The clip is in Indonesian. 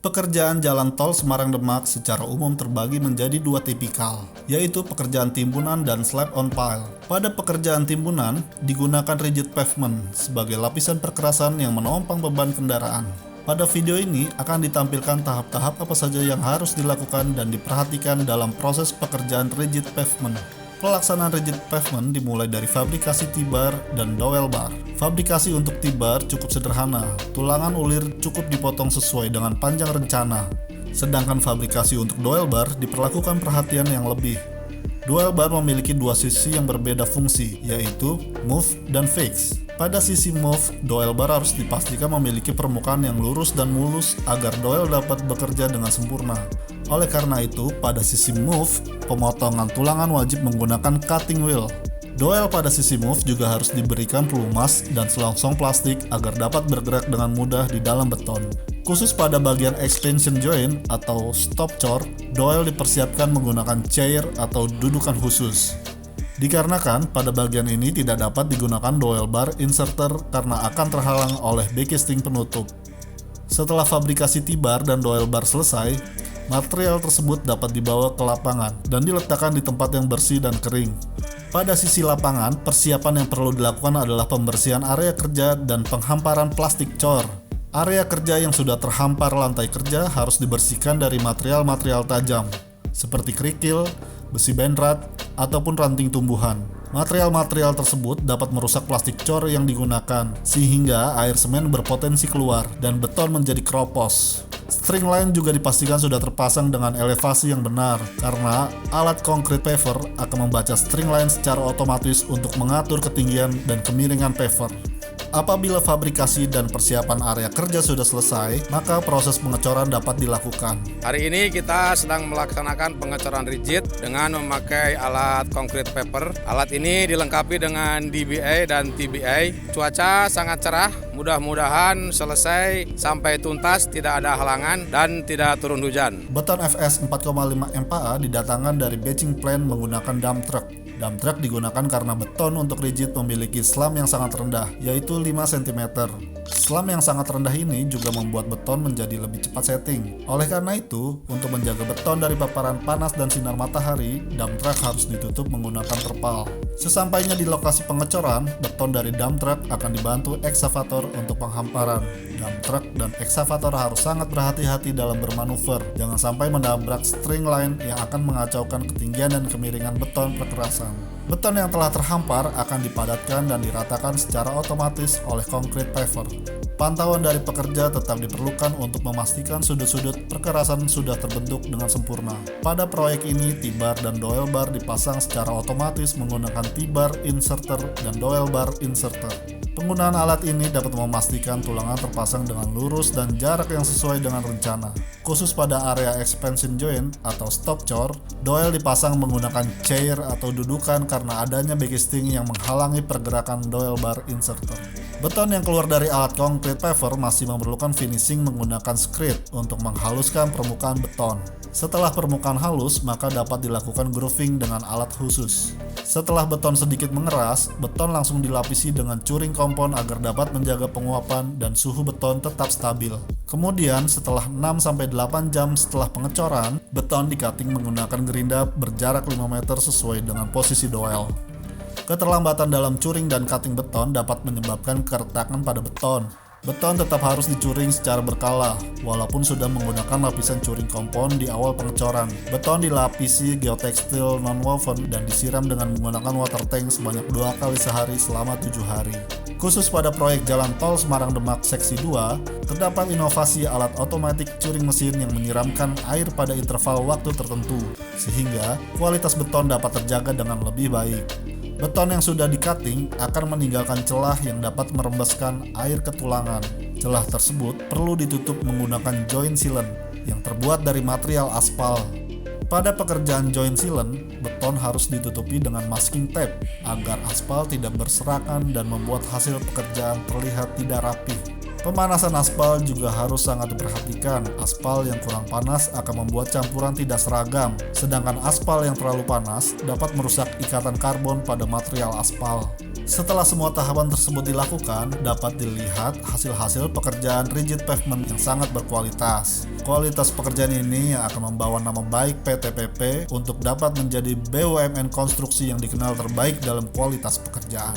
Pekerjaan jalan tol Semarang-Demak secara umum terbagi menjadi dua tipikal, yaitu pekerjaan timbunan dan slab on pile. Pada pekerjaan timbunan, digunakan rigid pavement sebagai lapisan perkerasan yang menopang beban kendaraan. Pada video ini akan ditampilkan tahap-tahap apa saja yang harus dilakukan dan diperhatikan dalam proses pekerjaan rigid pavement. Pelaksanaan rigid pavement dimulai dari fabrikasi T-bar dan dowel bar. Fabrikasi untuk T-bar cukup sederhana, tulangan ulir cukup dipotong sesuai dengan panjang rencana. Sedangkan fabrikasi untuk dowel bar diperlakukan perhatian yang lebih. Dowel bar memiliki dua sisi yang berbeda fungsi, yaitu move dan fix. Pada sisi move, dowel bar harus dipastikan memiliki permukaan yang lurus dan mulus agar dowel dapat bekerja dengan sempurna. Oleh karena itu, pada sisi move, pemotongan tulangan wajib menggunakan cutting wheel. Dowel pada sisi move juga harus diberikan pelumas dan selongsong plastik agar dapat bergerak dengan mudah di dalam beton. Khusus pada bagian expansion joint atau stop chore, dowel dipersiapkan menggunakan chair atau dudukan khusus. Dikarenakan pada bagian ini tidak dapat digunakan dowel bar inserter karena akan terhalang oleh backcasting penutup. Setelah fabrikasi T-bar dan dowel bar selesai, material tersebut dapat dibawa ke lapangan dan diletakkan di tempat yang bersih dan kering. Pada sisi lapangan, persiapan yang perlu dilakukan adalah pembersihan area kerja dan penghamparan plastik cor. Area kerja yang sudah terhampar lantai kerja harus dibersihkan dari material-material tajam, seperti kerikil, besi benrat, ataupun ranting tumbuhan. Material-material tersebut dapat merusak plastik cor yang digunakan, sehingga air semen berpotensi keluar dan beton menjadi keropos. String line juga dipastikan sudah terpasang dengan elevasi yang benar, karena alat concrete paver akan membaca string line secara otomatis untuk mengatur ketinggian dan kemiringan paver. Apabila fabrikasi dan persiapan area kerja sudah selesai, maka proses pengecoran dapat dilakukan. Hari ini kita sedang melaksanakan pengecoran rigid dengan memakai alat concrete paper. Alat ini dilengkapi dengan DBA dan TBA. Cuaca sangat cerah, mudah-mudahan selesai sampai tuntas, tidak ada halangan dan tidak turun hujan. Beton FS 4,5 MPa didatangkan dari batching plant menggunakan dump truck. Dump truck digunakan karena beton untuk rigid memiliki slam yang sangat rendah, yaitu 5 cm. Slam yang sangat rendah ini juga membuat beton menjadi lebih cepat setting. Oleh karena itu, untuk menjaga beton dari paparan panas dan sinar matahari, dump truck harus ditutup menggunakan terpal. Sesampainya di lokasi pengecoran, beton dari dump truck akan dibantu eksavator untuk penghamparan. Dump truck dan eksavator harus sangat berhati-hati dalam bermanuver, jangan sampai menabrak string line yang akan mengacaukan ketinggian dan kemiringan beton perkerasan. Beton yang telah terhampar akan dipadatkan dan diratakan secara otomatis oleh concrete paver. Pantauan dari pekerja tetap diperlukan untuk memastikan sudut-sudut perkerasan sudah terbentuk dengan sempurna. Pada proyek ini, T-bar dan dowel bar dipasang secara otomatis menggunakan T-bar inserter dan dowel bar inserter. Penggunaan alat ini dapat memastikan tulangan terpasang dengan lurus dan jarak yang sesuai dengan rencana. Khusus pada area expansion joint atau stop chore, dowel dipasang menggunakan chair atau dudukan karena adanya backcasting yang menghalangi pergerakan dowel bar inserter. Beton yang keluar dari alat concrete paver masih memerlukan finishing menggunakan screed untuk menghaluskan permukaan beton. Setelah permukaan halus, maka dapat dilakukan grooving dengan alat khusus. Setelah beton sedikit mengeras, beton langsung dilapisi dengan curing kompon agar dapat menjaga penguapan dan suhu beton tetap stabil. Kemudian, setelah 6-8 jam setelah pengecoran, beton di-cutting menggunakan gerinda berjarak 5 meter sesuai dengan posisi dowel. Keterlambatan dalam curing dan cutting beton dapat menyebabkan keretakan pada beton. Beton tetap harus dicuring secara berkala, walaupun sudah menggunakan lapisan curing kompon di awal pengecoran. Beton dilapisi geotekstil non-woven dan disiram dengan menggunakan water tank sebanyak 2 kali sehari selama 7 hari. Khusus pada proyek jalan tol Semarang-Demak Seksi 2, terdapat inovasi alat otomatis curing mesin yang menyiramkan air pada interval waktu tertentu, sehingga kualitas beton dapat terjaga dengan lebih baik. Beton yang sudah di-cutting akan meninggalkan celah yang dapat merembeskan air ke tulangan. Celah tersebut perlu ditutup menggunakan joint sealant yang terbuat dari material aspal. Pada pekerjaan joint sealant, beton harus ditutupi dengan masking tape agar aspal tidak berserakan dan membuat hasil pekerjaan terlihat tidak rapi. Pemanasan aspal juga harus sangat diperhatikan. Aspal yang kurang panas akan membuat campuran tidak seragam, sedangkan aspal yang terlalu panas dapat merusak ikatan karbon pada material aspal. Setelah semua tahapan tersebut dilakukan, dapat dilihat hasil-hasil pekerjaan rigid pavement yang sangat berkualitas. Kualitas pekerjaan ini yang akan membawa nama baik PT PP untuk dapat menjadi BUMN konstruksi yang dikenal terbaik dalam kualitas pekerjaan.